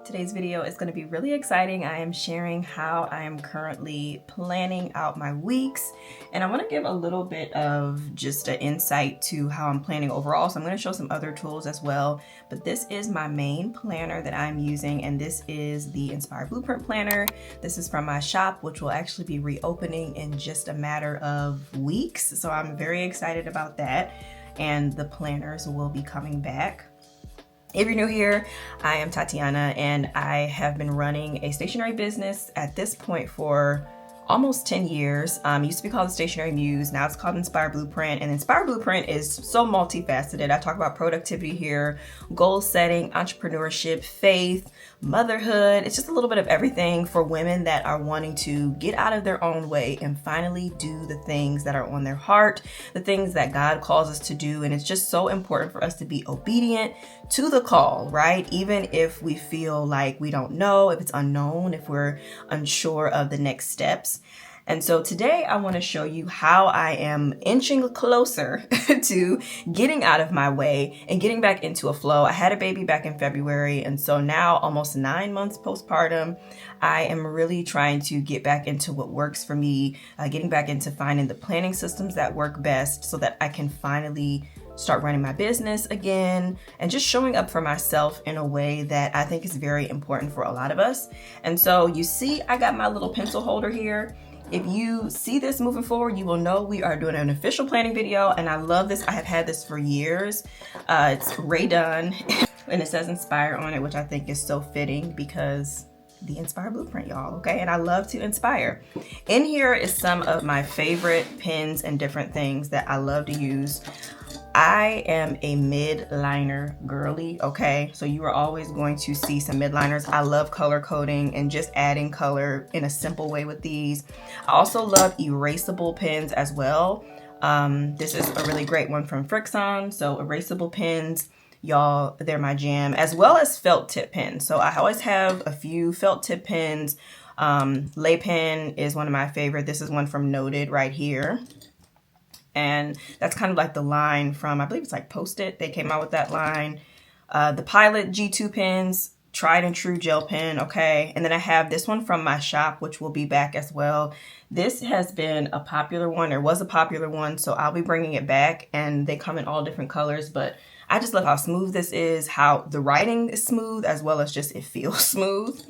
Today's video is going to be really exciting. I am sharing how I am currently planning out my weeks, and I want to give a little bit of just an insight to how I'm planning overall. So I'm going to show some other tools as well, but this is my main planner that I'm using, and this is the Inspire Blueprint Planner. This is from my shop, which will actually be reopening in just a matter of weeks. So I'm very excited about that, and the planners will be coming back. If you're new here, I am Tatiana, and I have been running a stationery business at this point for almost 10 years. It used to be called the Stationery Muse. Now it's called Inspire Blueprint. And Inspire Blueprint is so multifaceted. I talk about productivity here, goal setting, entrepreneurship, faith, motherhood. It's just a little bit of everything for women that are wanting to get out of their own way and finally do the things that are on their heart, the things that God calls us to do. And it's just so important for us to be obedient to the call, right? Even if we feel like we don't know, if it's unknown, if we're unsure of the next steps. And so today I want to show you how I am inching closer to getting out of my way and getting back into a flow. I had a baby back in February, and so now almost 9 months postpartum, I am really trying to get back into what works for me, getting back into finding the planning systems that work best so that I can finally start running my business again and just showing up for myself in a way that I think is very important for a lot of us. And so you see, I got my little pencil holder here. If you see this moving forward, you will know we are doing an official planning video, and I love this. I have had this for years. It's Ray Dunn, and it says Inspire on it, which I think is so fitting because the Inspire Blueprint, y'all, okay? And I love to inspire. In here is some of my favorite pens and different things that I love to use. I am a mid-liner girly, okay? So you are always going to see some mid-liners. I love color coding and just adding color in a simple way with these. I also love erasable pens as well. This is a really great one from Frixon. So erasable pens, y'all, they're my jam, as well as felt tip pens. So I always have a few felt tip pens. Lay pen is one of my favorite. This is one from Noted right here. And that's kind of like the line from, I believe it's like Post-it. They came out with that line. The Pilot G2 pens, tried and true gel pen, okay? And then I have this one from my shop, which will be back as well. This has been a popular one, or was a popular one, so I'll be bringing it back, and they come in all different colors, but I just love how smooth this is, how the writing is smooth, as well as just it feels smooth.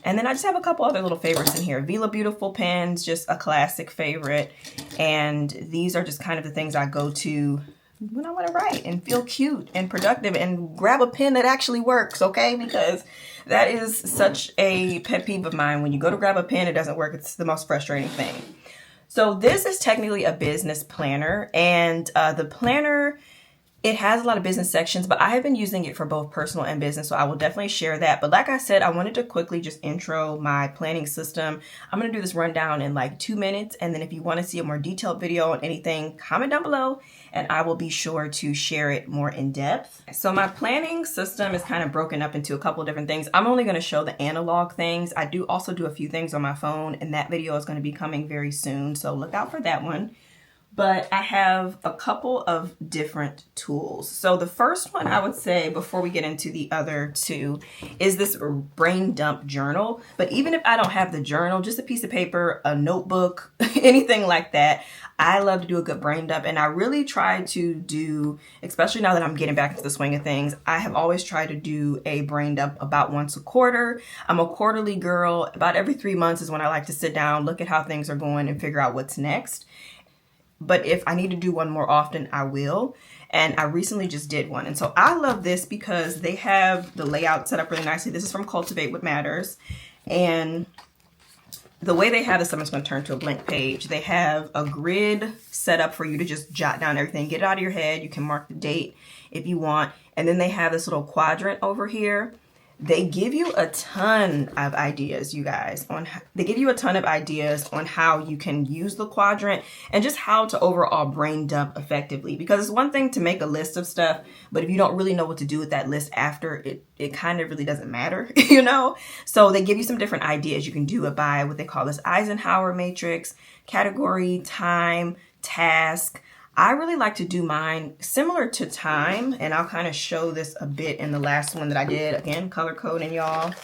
And then I just have a couple other little favorites in here. Vila Beautiful pens, just a classic favorite. And these are just kind of the things I go to when I want to write and feel cute and productive and grab a pen that actually works, okay? Because that is such a pet peeve of mine. When you go to grab a pen, it doesn't work. It's the most frustrating thing. So this is technically a business planner, and the planner, it has a lot of business sections, but I have been using it for both personal and business, so I will definitely share that. But like I said, I wanted to quickly just intro my planning system. I'm going to do this rundown in like 2 minutes, and then if you want to see a more detailed video on anything, comment down below, and I will be sure to share it more in depth. So my planning system is kind of broken up into a couple of different things. I'm only going to show the analog things. I do also do a few things on my phone, and that video is going to be coming very soon, so look out for that one. But I have a couple of different tools. So the first one I would say, before we get into the other two, is this brain dump journal. But even if I don't have the journal, just a piece of paper, a notebook, anything like that, I love to do a good brain dump. And I really try to do, especially now that I'm getting back into the swing of things, I have always tried to do a brain dump about once a quarter. I'm a quarterly girl. About every 3 months is when I like to sit down, look at how things are going, and figure out what's next. But if I need to do one more often, I will. And I recently just did one. And so I love this because they have the layout set up really nicely. This is from Cultivate What Matters. And the way they have this, I'm just going to turn to a blank page. They have a grid set up for you to just jot down everything. Get it out of your head. You can mark the date if you want. And then they have this little quadrant over here. They give you a ton of ideas, you guys. They give you a ton of ideas on how you can use the quadrant and just how to overall brain dump effectively. Because it's one thing to make a list of stuff, but if you don't really know what to do with that list after, it kind of really doesn't matter, you know? So they give you some different ideas. You can do it by what they call this Eisenhower matrix, category, time, task, I really like to do mine similar to time, and I'll kind of show this a bit in the last one that I did. Again, color coding, y'all.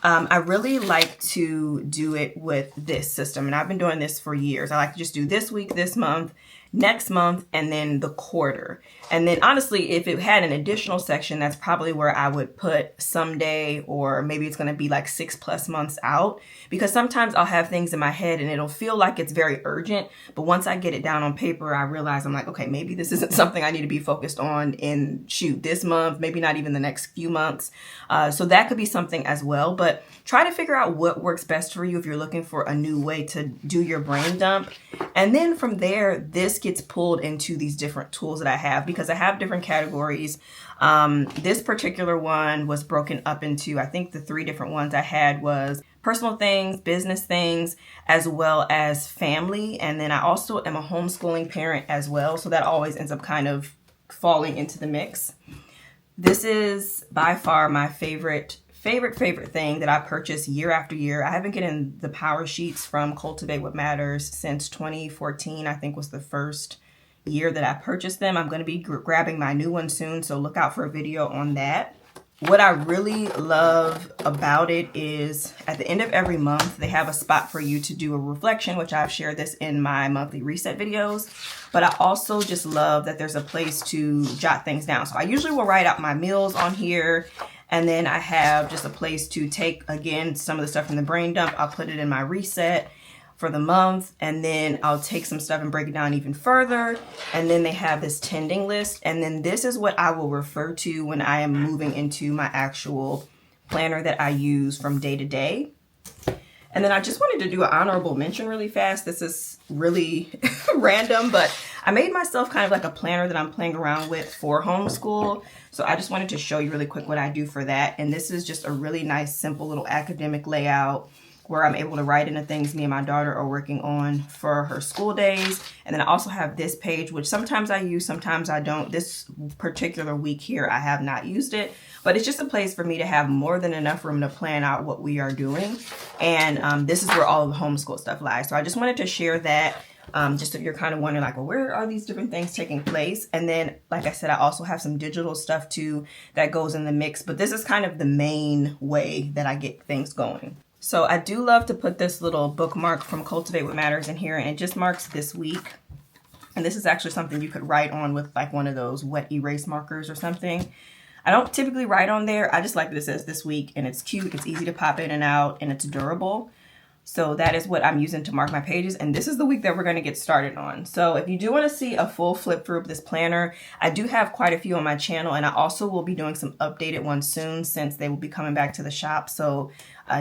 I really like to do it with this system, and I've been doing this for years. I like to just do this week, this month, next month, and then the quarter. And then honestly, if it had an additional section, that's probably where I would put someday, or maybe it's going to be like 6+ months out, because sometimes I'll have things in my head and it'll feel like it's very urgent. But once I get it down on paper, I realize I'm like, okay, maybe this isn't something I need to be focused on in this month, maybe not even the next few months. So that could be something as well. But try to figure out what works best for you if you're looking for a new way to do your brain dump. And then from there, this gets pulled into these different tools that I have, because I have different categories. This particular one was broken up into, I think the 3 different ones I had was personal things, business things, as well as family. And then I also am a homeschooling parent as well. So that always ends up kind of falling into the mix. This is by far my favorite thing that I purchase year after year. I have been getting the power sheets from Cultivate What Matters since 2014, I think was the first year that I purchased them. I'm going to be grabbing my new one soon, so look out for a video on that. What I really love about it is at the end of every month, they have a spot for you to do a reflection, which I've shared this in my monthly reset videos. But I also just love that there's a place to jot things down. So I usually will write out my meals on here. And then I have just a place to take, again, some of the stuff from the brain dump. I'll put it in my reset for the month, and then I'll take some stuff and break it down even further. And then they have this tending list, and then this is what I will refer to when I am moving into my actual planner that I use from day to day. And then I just wanted to do an honorable mention really fast. This is really random, but I made myself kind of like a planner that I'm playing around with for homeschool. So I just wanted to show you really quick what I do for that. And this is just a really nice, simple little academic layout where I'm able to write in the things me and my daughter are working on for her school days. And then I also have this page, which sometimes I use, sometimes I don't. This particular week here, I have not used it, but it's just a place for me to have more than enough room to plan out what we are doing. And this is where all of the homeschool stuff lies. So I just wanted to share that. Just if you're kind of wondering like, well, where are these different things taking place? And then, like I said, I also have some digital stuff too that goes in the mix, but this is kind of the main way that I get things going. So I do love to put this little bookmark from Cultivate What Matters in here, and it just marks this week. And this is actually something you could write on with like one of those wet erase markers or something. I don't typically write on there. I just like that it says this week, and it's cute, it's easy to pop in and out, and it's durable. So that is what I'm using to mark my pages. And this is the week that we're going to get started on. So if you do want to see a full flip through of this planner, I do have quite a few on my channel. And I also will be doing some updated ones soon since they will be coming back to the shop. So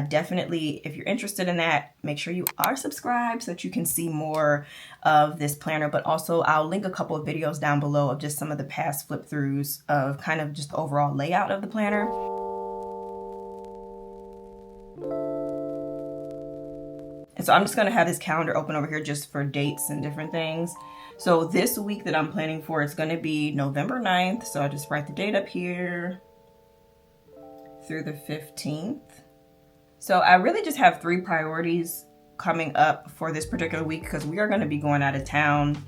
definitely, if you're interested in that, make sure you are subscribed so that you can see more of this planner. But also I'll link a couple of videos down below of just some of the past flip throughs of kind of just the overall layout of the planner. And so I'm just going to have this calendar open over here just for dates and different things. So this week that I'm planning for, it's going to be November 9th. So I'll just write the date up here through the 15th. So I really just have 3 priorities coming up for this particular week because we are going to be going out of town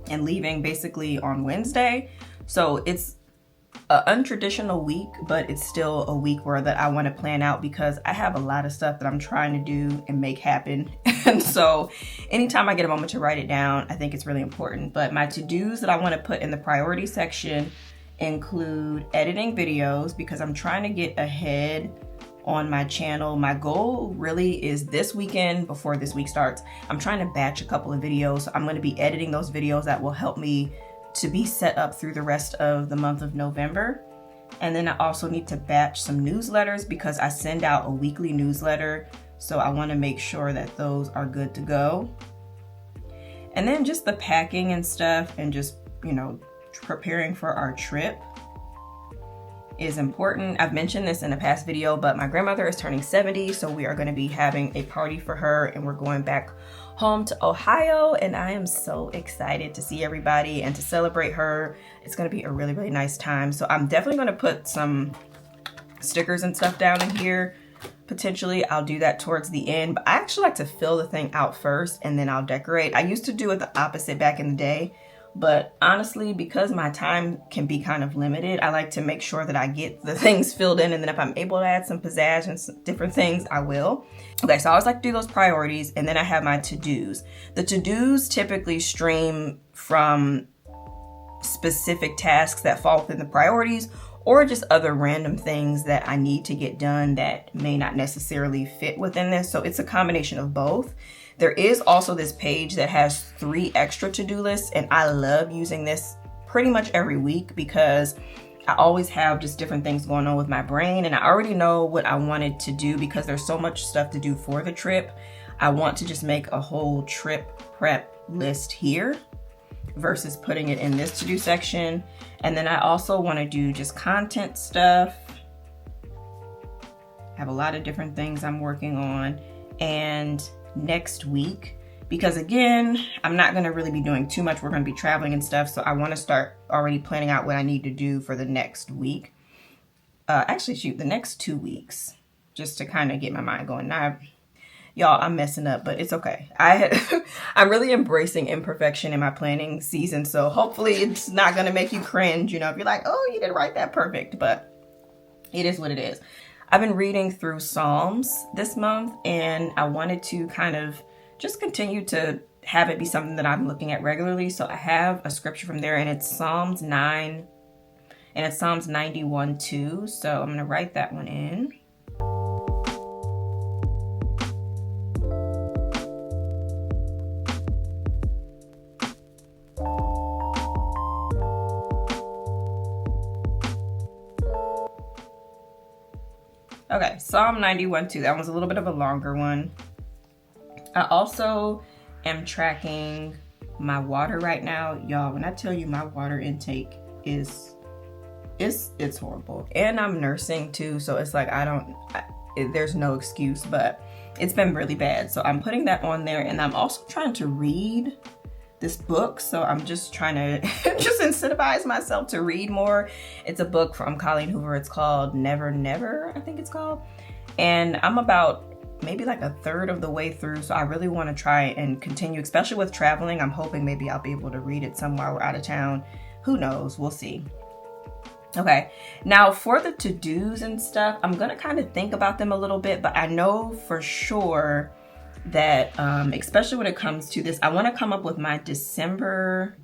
and leaving basically on Wednesday. So it's an untraditional week, but it's still a week where that I want to plan out because I have a lot of stuff that I'm trying to do and make happen. And so anytime I get a moment to write it down, I think it's really important. But my to-dos that I want to put in the priority section include editing videos because I'm trying to get ahead on my channel. My goal really is this weekend before this week starts, I'm trying to batch a couple of videos. So I'm going to be editing those videos that will help me to be set up through the rest of the month of November. And then I also need to batch some newsletters because I send out a weekly newsletter. So I want to make sure that those are good to go. And then just the packing and stuff and just, you know, preparing for our trip is important. I've mentioned this in a past video, but my grandmother is turning 70. So we are going to be having a party for her and we're going back home to Ohio, and I am so excited to see everybody and to celebrate her. It's going to be a really, really nice time. So I'm definitely going to put some stickers and stuff down in here. Potentially I'll do that towards the end, but I actually like to fill the thing out first and then I'll decorate. I used to do it the opposite back in the day, But honestly, because my time can be kind of limited, I like to make sure that I get the things filled in, and then if I'm able to add some pizzazz and some different things, I will. Okay, so I always like to do those priorities, and then I have my to-dos. The to-dos typically stream from specific tasks that fall within the priorities, or just other random things that I need to get done that may not necessarily fit within this. So it's a combination of both. There is also this page that has 3 extra to-do lists, and I love using this pretty much every week because I always have just different things going on with my brain, and I already know what I wanted to do because there's so much stuff to do for the trip. I want to just make a whole trip prep list here versus putting it in this to-do section. And then I also want to do just content stuff. I have a lot of different things I'm working on. And next week, because again, I'm not going to really be doing too much. We're going to be traveling and stuff. So I want to start already planning out what I need to do for the next week. Actually, shoot, the next 2 weeks, just to kind of get my mind going. Now, y'all, I'm messing up, but it's okay. I'm really embracing imperfection in my planning season. So hopefully it's not going to make you cringe, you know, if you're like, oh, you didn't write that perfect, but it is what it is. I've been reading through Psalms this month, and I wanted to kind of just continue to have it be something that I'm looking at regularly. So I have a scripture from there, and it's Psalms 9, and it's Psalms 91:2. So I'm going to write that one in. Okay, Psalm 91:2. That was a little bit of a longer one. I also am tracking my water right now. Y'all, when I tell you my water intake is, it's horrible. And I'm nursing too, so it's like there's no excuse, but it's been really bad. So I'm putting that on there, and I'm also trying to read this book. So I'm just trying to just incentivize myself to read more. It's a book from Colleen Hoover. It's called Never Never, I think it's called. And I'm about maybe like a third of the way through. So I really want to try and continue, especially with traveling. I'm hoping maybe I'll be able to read it somewhere we're out of town. Who knows? We'll see. Okay, now for the to-dos and stuff, I'm gonna kind of think about them a little bit, but I know for sure that especially when it comes to this, I want to come up with my December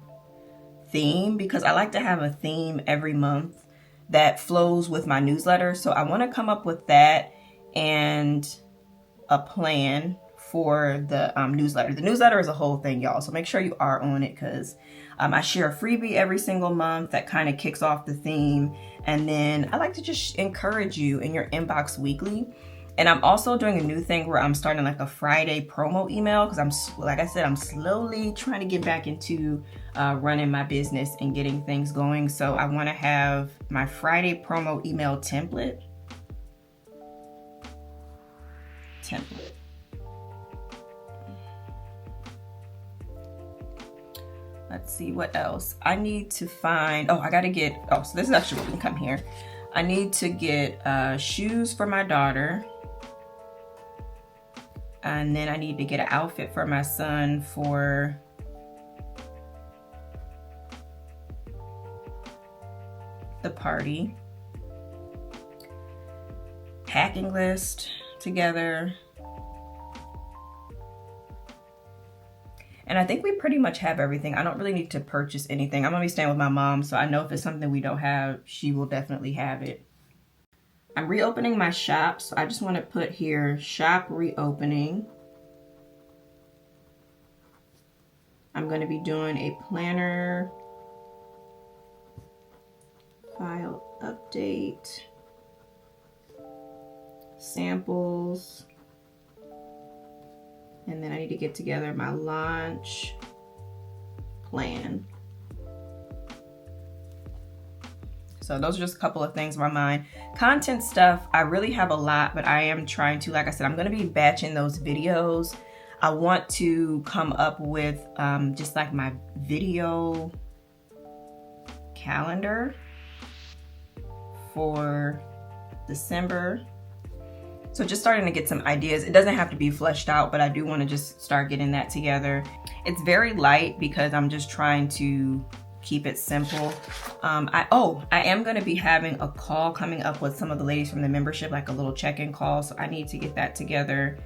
theme, because I like to have a theme every month that flows with my newsletter. So I want to come up with that and a plan for the newsletter. The newsletter is a whole thing, y'all, so make sure you are on it, because I share a freebie every single month that kind of kicks off the theme, and then I like to just encourage you in your inbox weekly. And I'm also doing a new thing where I'm starting like a Friday promo email, because like I said, I'm slowly trying to get back into running my business and getting things going. So I want to have my Friday promo email template. Let's see what else. I need to find, so this is actually what we can come here. I need to get shoes for my daughter. And then I need to get an outfit for my son for the party. Packing list together. And I think we pretty much have everything. I don't really need to purchase anything. I'm gonna be staying with my mom, so I know if it's something we don't have, she will definitely have it. I'm reopening my shop, so I just want to put here shop reopening. I'm going to be doing a planner file update, samples, and then I need to get together my launch plan. So those are just a couple of things in my mind. Content stuff, I really have a lot, but I am trying to, like I said, I'm gonna be batching those videos. I want to come up with just like my video calendar for December. So just starting to get some ideas. It doesn't have to be fleshed out, but I do want to just start getting that together. It's very light because I'm just trying to keep it simple. I am going to be having a call coming up with some of the ladies from the membership, like a little check-in call. So I need to get that together.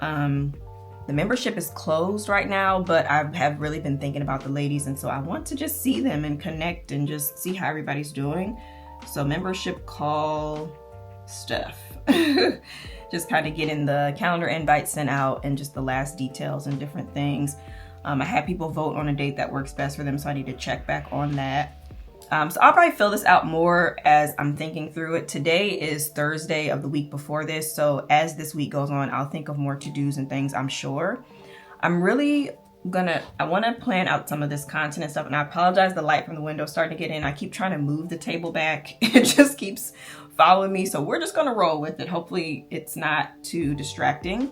The membership is closed right now, but I have really been thinking about the ladies, and so I want to just see them and connect and just see how everybody's doing. So membership call stuff. Just kind of getting the calendar invite sent out and just the last details and different things. I had people vote on a date that works best for them, so I need to check back on that. So I'll probably fill this out more as I'm thinking through it. Today is Thursday of the week before this, so as this week goes on, I'll think of more to-dos and things, I'm sure. I want to plan out some of this content and stuff, and I apologize, the light from the window is starting to get in. I keep trying to move the table back. It just keeps following me, so we're just going to roll with it. Hopefully it's not too distracting.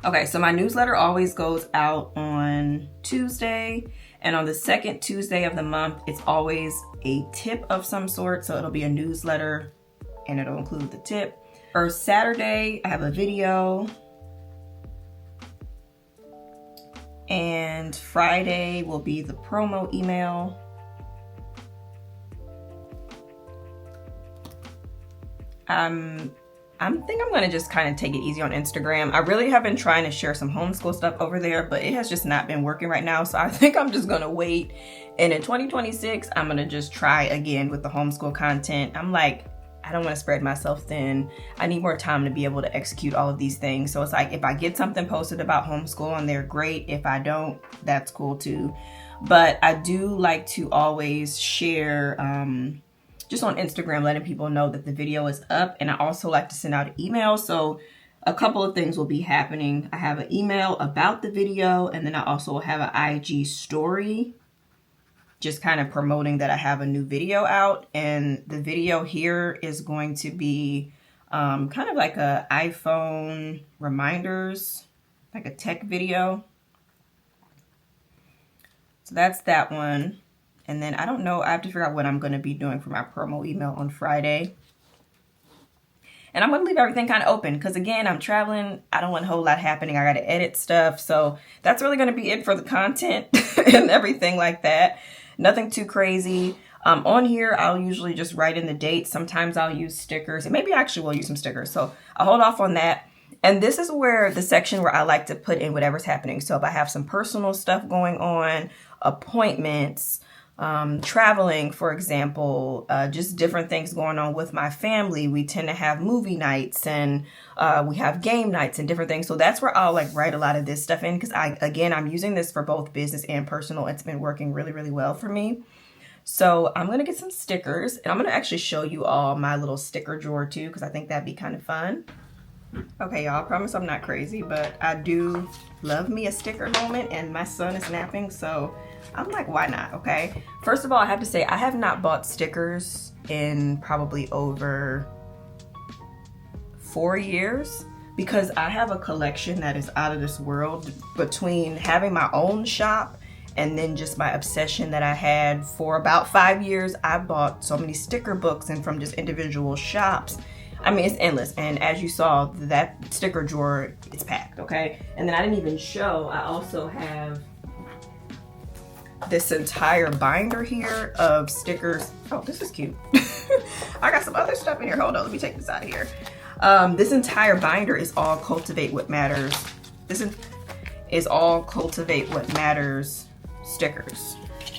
Okay, so my newsletter always goes out on Tuesday, and on the second Tuesday of the month, it's always a tip of some sort. So it'll be a newsletter and it'll include the tip. For Saturday, I have a video. And Friday will be the promo email. I think I'm gonna just kind of take it easy on Instagram. I really have been trying to share some homeschool stuff over there, but it has just not been working right now. So I think I'm just gonna wait. And in 2026, I'm gonna just try again with the homeschool content. I'm like, I don't want to spread myself thin. I need more time to be able to execute all of these things. So it's like, if I get something posted about homeschool on there, great. If I don't, that's cool too. But I do like to always share, just on Instagram, letting people know that the video is up. And I also like to send out an email. So a couple of things will be happening. I have an email about the video, and then I also have an IG story, just kind of promoting that I have a new video out. And the video here is going to be kind of like a iPhone reminders, like a tech video. So that's that one. And then I don't know, I have to figure out what I'm going to be doing for my promo email on Friday. And I'm going to leave everything kind of open because, again, I'm traveling. I don't want a whole lot happening. I got to edit stuff. So that's really going to be it for the content and everything like that. Nothing too crazy. On here, I'll usually just write in the date. Sometimes I'll use stickers. And maybe I actually will use some stickers. So I'll hold off on that. And this is where the section where I like to put in whatever's happening. So if I have some personal stuff going on, appointments, traveling, for example, just different things going on with my family. We tend to have movie nights and we have game nights and different things. So that's where I'll like write a lot of this stuff in because I'm using this for both business and personal. It's been working really, really well for me. So I'm going to get some stickers and I'm going to actually show you all my little sticker drawer too because I think that'd be kind of fun. Okay, y'all, I promise I'm not crazy, but I do love me a sticker moment, and my son is napping, so I'm like, why not, okay? First of all, I have to say, I have not bought stickers in probably over 4 years because I have a collection that is out of this world between having my own shop and then just my obsession that I had for about 5 years. I bought so many sticker books and from just individual shops. I mean, it's endless. And as you saw, that sticker drawer is packed, okay? And then I didn't even show, I also have this entire binder here of stickers. Oh, this is cute. I got some other stuff in here. Hold on, let me take this out of here. This entire binder is all Cultivate What Matters. This is all Cultivate What Matters stickers.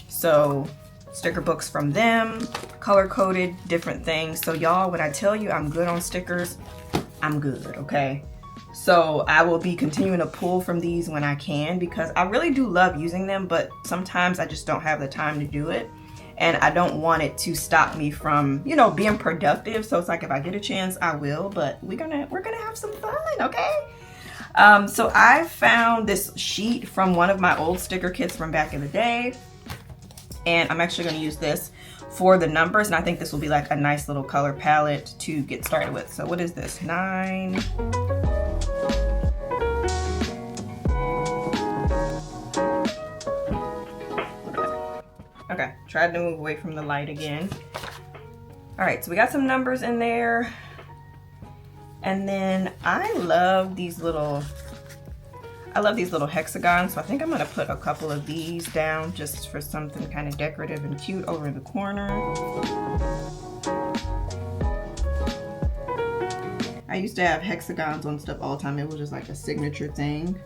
So sticker books from them, color-coded, different things. So y'all, when I tell you I'm good on stickers, I'm good, okay? So I will be continuing to pull from these when I can because I really do love using them, but sometimes I just don't have the time to do it. And I don't want it to stop me from, you know, being productive. So it's like if I get a chance, I will, but we're gonna have some fun, okay? So I found this sheet from one of my old sticker kits from back in the day. And I'm actually going to use this for the numbers. And I think this will be like a nice little color palette to get started with. So what is this? 9. Okay, tried to move away from the light again. All right, so we got some numbers in there. And then I love these little hexagons, so I think I'm gonna put a couple of these down just for something kind of decorative and cute over in the corner. I used to have hexagons on stuff all the time. It was just like a signature thing.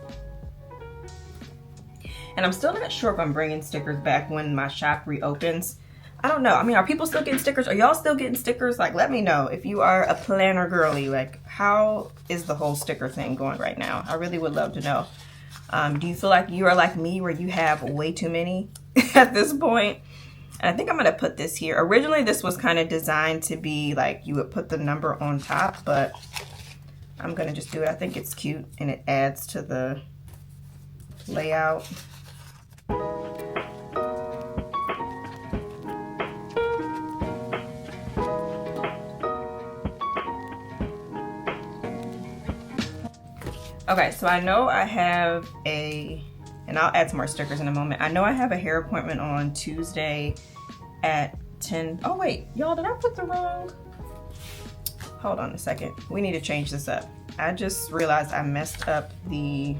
And I'm still not sure if I'm bringing stickers back when my shop reopens. I don't know. I mean, are people still getting stickers? Are y'all still getting stickers? Like, let me know if you are a planner girly. Like, how is the whole sticker thing going right now? I really would love to know. Do you feel like you are like me where you have way too many at this point? And I think I'm going to put this here. Originally, this was kind of designed to be like you would put the number on top, but I'm going to just do it. I think it's cute and it adds to the layout. Okay, so I know I have and I'll add some more stickers in a moment. I know I have a hair appointment on Tuesday at 10. Oh wait, y'all, did I put the wrong? Hold on a second. We need to change this up. I just realized I messed up the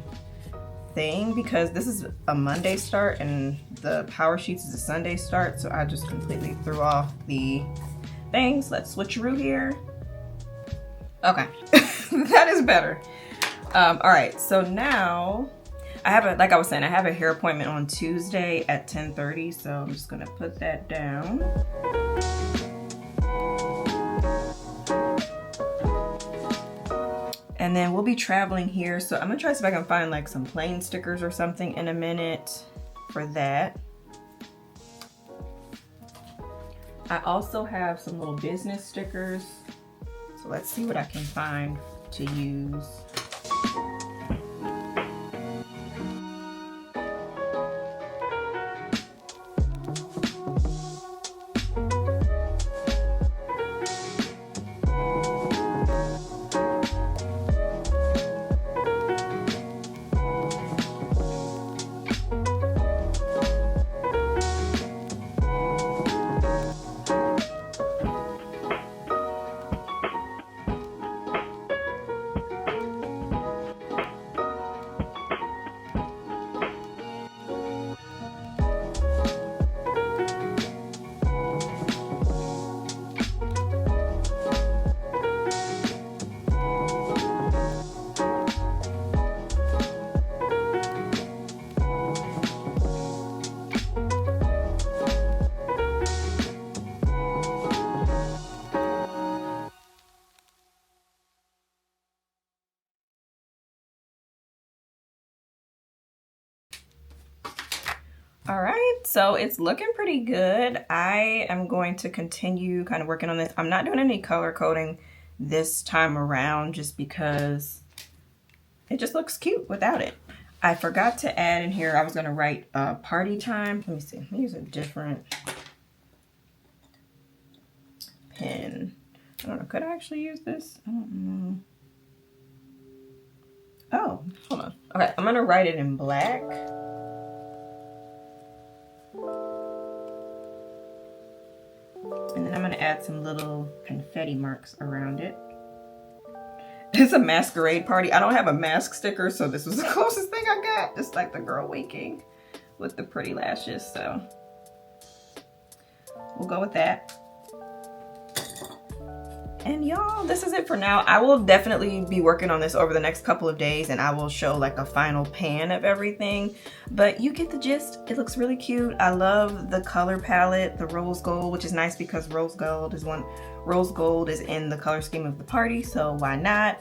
thing because this is a Monday start and the Power Sheets is a Sunday start. So I just completely threw off the things. Let's switcheroo here. Okay, that is better. All right, so now I have like I was saying, I have a hair appointment on Tuesday at 10:30, so I'm just gonna put that down. And then we'll be traveling here, so I'm gonna try to see if I can find like some plain stickers or something in a minute for that. I also have some little business stickers, so let's see what I can find to use. All right, so it's looking pretty good. I am going to continue kind of working on this. I'm not doing any color coding this time around just because it just looks cute without it. I forgot to add in here, I was gonna write party time. Let me see, let me use a different pen. I don't know, could I actually use this? I don't know. Oh, hold on. Okay, I'm gonna write it in black. And then I'm gonna add some little confetti marks around it. It's a masquerade party. I don't have a mask sticker, so this was the closest thing I got. It's like the girl winking with the pretty lashes, so we'll go with that. And y'all, this is it for now. I will definitely be working on this over the next couple of days and I will show like a final pan of everything. But you get the gist. It looks really cute. I love the color palette, the rose gold, which is nice because rose gold is in the color scheme of the party, so why not?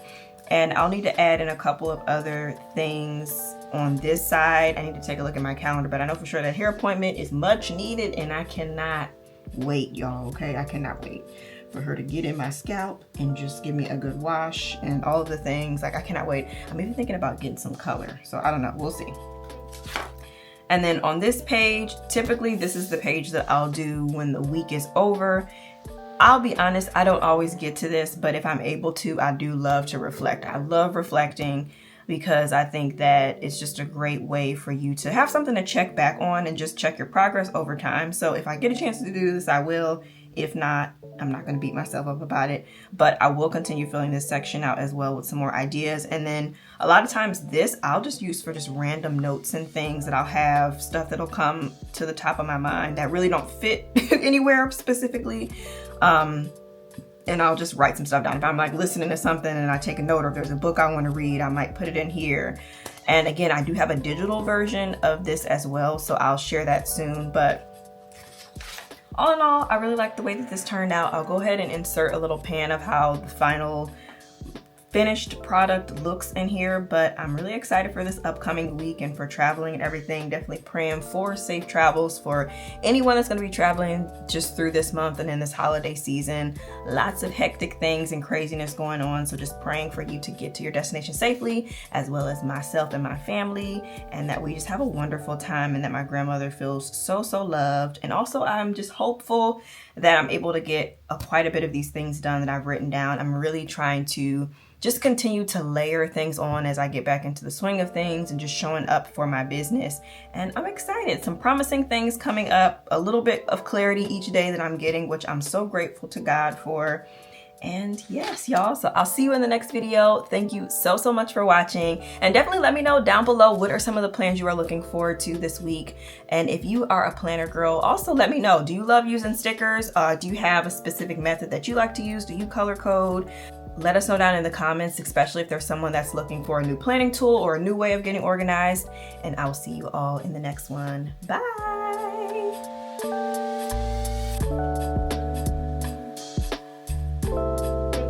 And I'll need to add in a couple of other things on this side. I need to take a look at my calendar, but I know for sure that hair appointment is much needed and I cannot wait, y'all, okay? I cannot wait for her to get in my scalp and just give me a good wash and all of the things. Like, I cannot wait. I'm even thinking about getting some color, so I don't know, we'll see. And then on this page, typically this is the page that I'll do when the week is over. I'll be honest, I don't always get to this, but if I'm able to, I do love to reflect. I love reflecting because I think that it's just a great way for you to have something to check back on and just check your progress over time. So if I get a chance to do this, I will. If not, I'm not going to beat myself up about it, but I will continue filling this section out as well with some more ideas. And then a lot of times this I'll just use for just random notes and things that I'll have, stuff that'll come to the top of my mind that really don't fit anywhere specifically. And I'll just write some stuff down. If I'm like listening to something and I take a note, or if there's a book I want to read, I might put it in here. And again, I do have a digital version of this as well, so I'll share that soon. But all in all, I really like the way that this turned out. I'll go ahead and insert a little pan of how the final finished product looks in here, but I'm really excited for this upcoming week and for traveling and everything. Definitely praying for safe travels for anyone that's going to be traveling just through this month and in this holiday season. Lots of hectic things and craziness going on, so just praying for you to get to your destination safely, as well as myself and my family, and that we just have a wonderful time and that my grandmother feels so loved. And also I'm just hopeful that I'm able to get quite a bit of these things done that I've written down. I'm really trying to just continue to layer things on as I get back into the swing of things and just showing up for my business. And I'm excited. Some promising things coming up, a little bit of clarity each day that I'm getting, which I'm so grateful to God for. And yes, y'all, so I'll see you in the next video. Thank you so much for watching, and definitely let me know down below what are some of the plans you are looking forward to this week. And if you are a planner girl, also let me know, do you love using stickers? Do you have a specific method that you like to use? Do you color code? Let us know down in the comments, especially if there's someone that's looking for a new planning tool or a new way of getting organized. And I will see you all in the next one. Bye.